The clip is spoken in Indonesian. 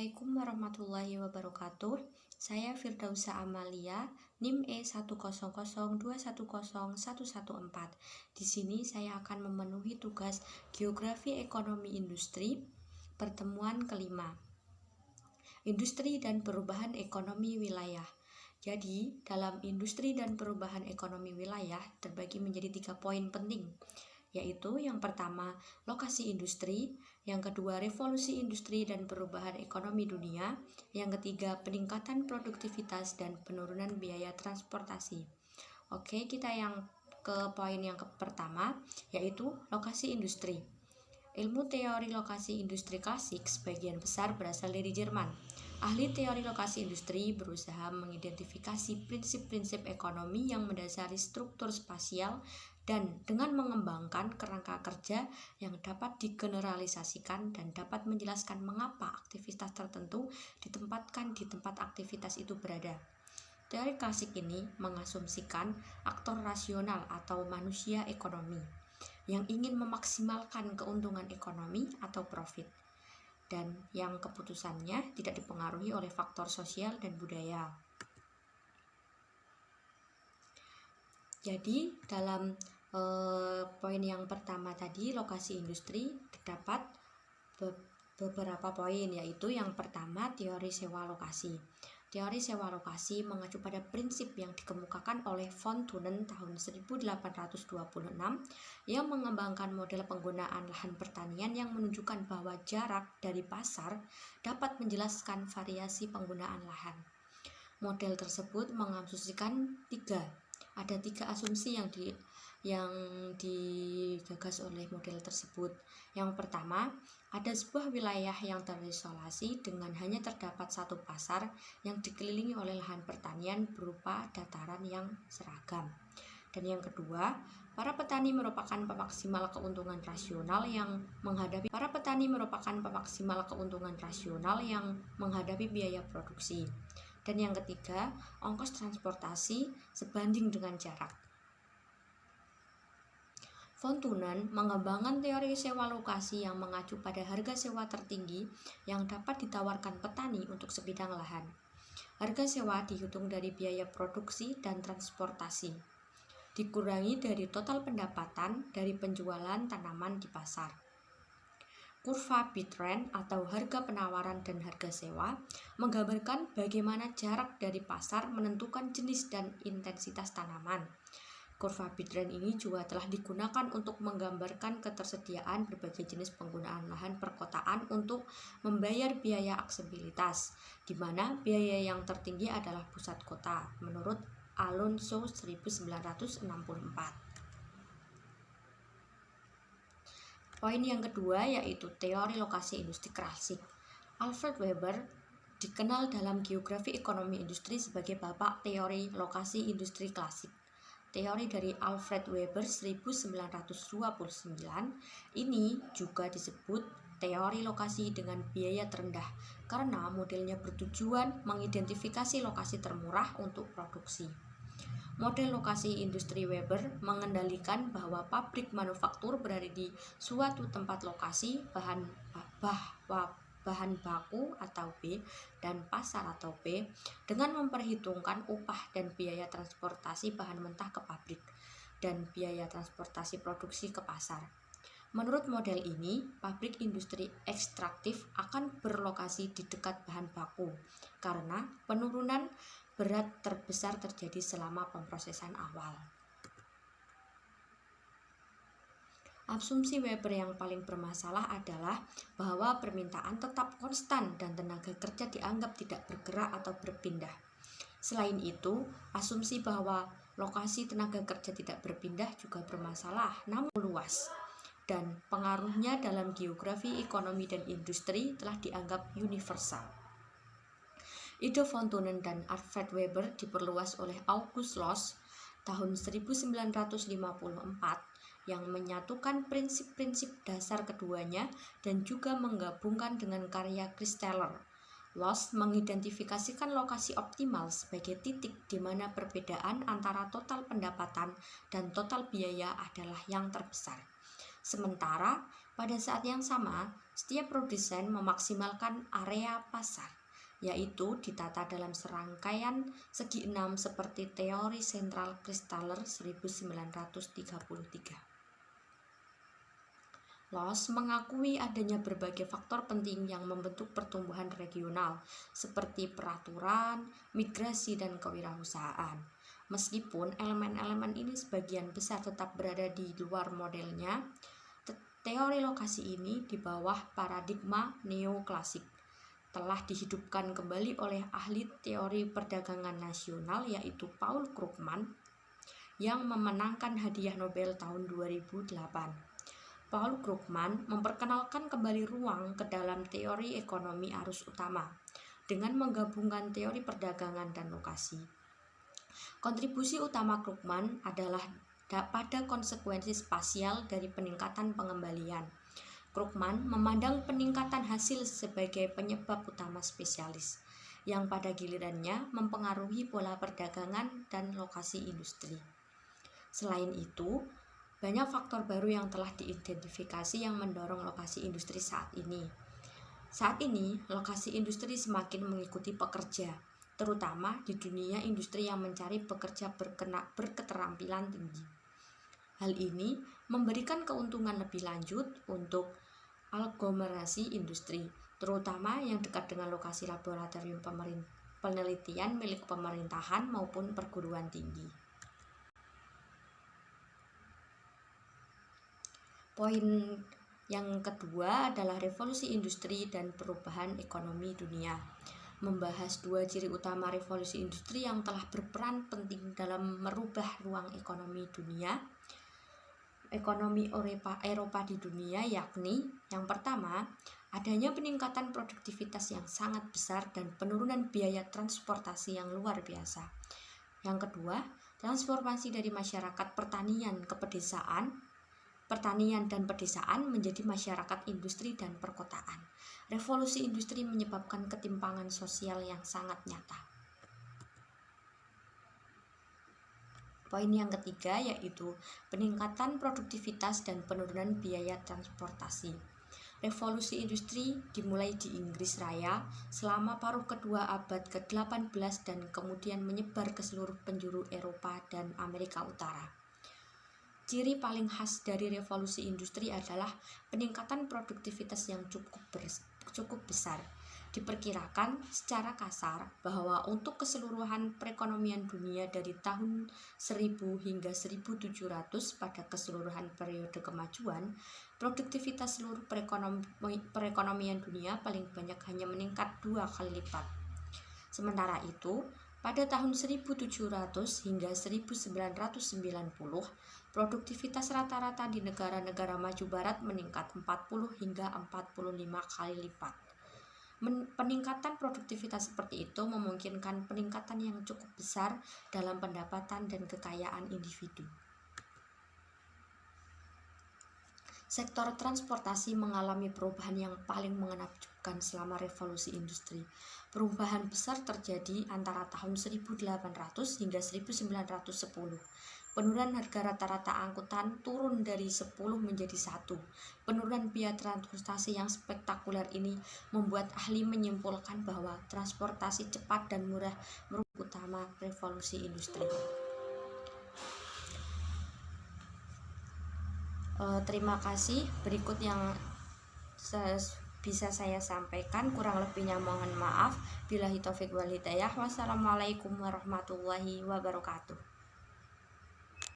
Assalamualaikum warahmatullahi wabarakatuh. Saya Firdausa Amalia, NIM E100210114. Di sini saya akan memenuhi tugas Geografi Ekonomi Industri, pertemuan kelima. Industri dan perubahan ekonomi wilayah. Jadi, dalam industri dan perubahan ekonomi wilayah terbagi menjadi 3 poin penting, yaitu yang pertama, lokasi industri, yang kedua, revolusi industri dan perubahan ekonomi dunia, yang ketiga, peningkatan produktivitas dan penurunan biaya transportasi. Oke, kita yang ke poin yang pertama, yaitu lokasi industri. Ilmu teori lokasi industri klasik sebagian besar berasal dari Jerman. Ahli teori lokasi industri berusaha mengidentifikasi prinsip-prinsip ekonomi yang mendasari struktur spasial dan dengan mengembangkan kerangka kerja yang dapat digeneralisasikan dan dapat menjelaskan mengapa aktivitas tertentu ditempatkan di tempat aktivitas itu berada. Teori klasik ini mengasumsikan aktor rasional atau manusia ekonomi yang ingin memaksimalkan keuntungan ekonomi atau profit, dan yang keputusannya tidak dipengaruhi oleh faktor sosial dan budaya. Jadi dalam poin yang pertama tadi, lokasi industri, terdapat beberapa poin, yaitu yang pertama, teori sewa lokasi. Teori sewa lokasi mengacu pada prinsip yang dikemukakan oleh von Thunen tahun 1826 yang mengembangkan model penggunaan lahan pertanian yang menunjukkan bahwa jarak dari pasar dapat menjelaskan variasi penggunaan lahan. Model tersebut mengasumsikan ada tiga asumsi yang digagas oleh model tersebut. Yang pertama, ada sebuah wilayah yang terisolasi dengan hanya terdapat satu pasar yang dikelilingi oleh lahan pertanian berupa dataran yang seragam. Dan yang kedua, para petani merupakan pemaksimal keuntungan rasional yang menghadapi biaya produksi. Dan yang ketiga, ongkos transportasi sebanding dengan jarak. Von Thunen mengembangkan teori sewa lokasi yang mengacu pada harga sewa tertinggi yang dapat ditawarkan petani untuk sebidang lahan. Harga sewa dihitung dari biaya produksi dan transportasi, dikurangi dari total pendapatan dari penjualan tanaman di pasar. Kurva Bitrend atau harga penawaran dan harga sewa menggambarkan bagaimana jarak dari pasar menentukan jenis dan intensitas tanaman. Kurva Bitrend ini juga telah digunakan untuk menggambarkan ketersediaan berbagai jenis penggunaan lahan perkotaan untuk membayar biaya aksesibilitas, di mana biaya yang tertinggi adalah pusat kota, menurut Alonso 1964. Poin yang kedua yaitu teori lokasi industri klasik. Alfred Weber dikenal dalam geografi ekonomi industri sebagai bapak teori lokasi industri klasik. Teori dari Alfred Weber 1929 ini juga disebut teori lokasi dengan biaya terendah karena modelnya bertujuan mengidentifikasi lokasi termurah untuk produksi. Model lokasi industri Weber mengendalikan bahwa pabrik manufaktur berada di suatu tempat lokasi bahan baku atau B dan pasar atau P dengan memperhitungkan upah dan biaya transportasi bahan mentah ke pabrik dan biaya transportasi produksi ke pasar. Menurut model ini, pabrik industri ekstraktif akan berlokasi di dekat bahan baku karena penurunan berat terbesar terjadi selama pemrosesan awal. Asumsi Weber yang paling bermasalah adalah bahwa permintaan tetap konstan dan tenaga kerja dianggap tidak bergerak atau berpindah. Selain itu, asumsi bahwa lokasi tenaga kerja tidak berpindah juga bermasalah, namun luas. Dan pengaruhnya dalam geografi, ekonomi, dan industri telah dianggap universal. Ide von Thunen dan Alfred Weber diperluas oleh August Loos tahun 1954 yang menyatukan prinsip-prinsip dasar keduanya dan juga menggabungkan dengan karya Christaller. Loos mengidentifikasikan lokasi optimal sebagai titik di mana perbedaan antara total pendapatan dan total biaya adalah yang terbesar. Sementara Pada saat yang sama, setiap produsen memaksimalkan area pasar, yaitu ditata dalam serangkaian segi enam seperti teori Central Kristaller 1933. Loss mengakui adanya berbagai faktor penting yang membentuk pertumbuhan regional, seperti peraturan, migrasi, dan kewirausahaan. Meskipun elemen-elemen ini sebagian besar tetap berada di luar modelnya, teori lokasi ini di bawah paradigma neoklasik telah dihidupkan kembali oleh ahli teori perdagangan nasional yaitu Paul Krugman yang memenangkan hadiah Nobel tahun 2008. Paul Krugman memperkenalkan kembali ruang ke dalam teori ekonomi arus utama dengan menggabungkan teori perdagangan dan lokasi. Kontribusi utama Krugman adalah pada konsekuensi spasial dari peningkatan pengembalian. Krugman memandang peningkatan hasil sebagai penyebab utama spesialis, yang pada gilirannya mempengaruhi pola perdagangan dan lokasi industri. Selain itu, banyak faktor baru yang telah diidentifikasi yang mendorong lokasi industri saat ini. Saat ini, lokasi industri semakin mengikuti pekerja, terutama di dunia industri yang mencari pekerja berketerampilan tinggi. Hal ini memberikan keuntungan lebih lanjut untuk aglomerasi industri, terutama yang dekat dengan lokasi laboratorium penelitian milik pemerintahan maupun perguruan tinggi. Poin yang kedua adalah revolusi industri dan perubahan ekonomi dunia. Membahas dua ciri utama revolusi industri yang telah berperan penting dalam merubah ruang ekonomi dunia, ekonomi Eropa di dunia, yakni yang pertama, adanya peningkatan produktivitas yang sangat besar dan penurunan biaya transportasi yang luar biasa. Yang kedua, transformasi dari masyarakat pertanian dan pedesaan menjadi masyarakat industri dan perkotaan. Revolusi industri menyebabkan ketimpangan sosial yang sangat nyata. Poin yang ketiga yaitu peningkatan produktivitas dan penurunan biaya transportasi. Revolusi industri dimulai di Inggris Raya selama paruh kedua abad ke-18 dan kemudian menyebar ke seluruh penjuru Eropa dan Amerika Utara. Ciri paling khas dari revolusi industri adalah peningkatan produktivitas yang cukup besar. Diperkirakan secara kasar bahwa untuk keseluruhan perekonomian dunia dari tahun 1000 hingga 1700 pada keseluruhan periode kemajuan, produktivitas seluruh perekonomian dunia paling banyak hanya meningkat 2 kali lipat. Sementara itu, pada tahun 1700 hingga 1990, produktivitas rata-rata di negara-negara maju barat meningkat 40 hingga 45 kali lipat. Peningkatan produktivitas seperti itu memungkinkan peningkatan yang cukup besar dalam pendapatan dan kekayaan individu. Sektor transportasi mengalami perubahan yang paling menakjubkan selama revolusi industri. Perubahan besar terjadi antara tahun 1800 hingga 1910. Penurunan harga rata-rata angkutan turun dari 10 menjadi 1. Penurunan biaya transportasi yang spektakuler ini membuat ahli menyimpulkan bahwa transportasi cepat dan murah merupakan utama revolusi industri. Terima kasih. Berikut yang bisa saya sampaikan, kurang lebihnya mohon maaf. Billahi taufik wal hidayah. Wassalamualaikum warahmatullahi wabarakatuh.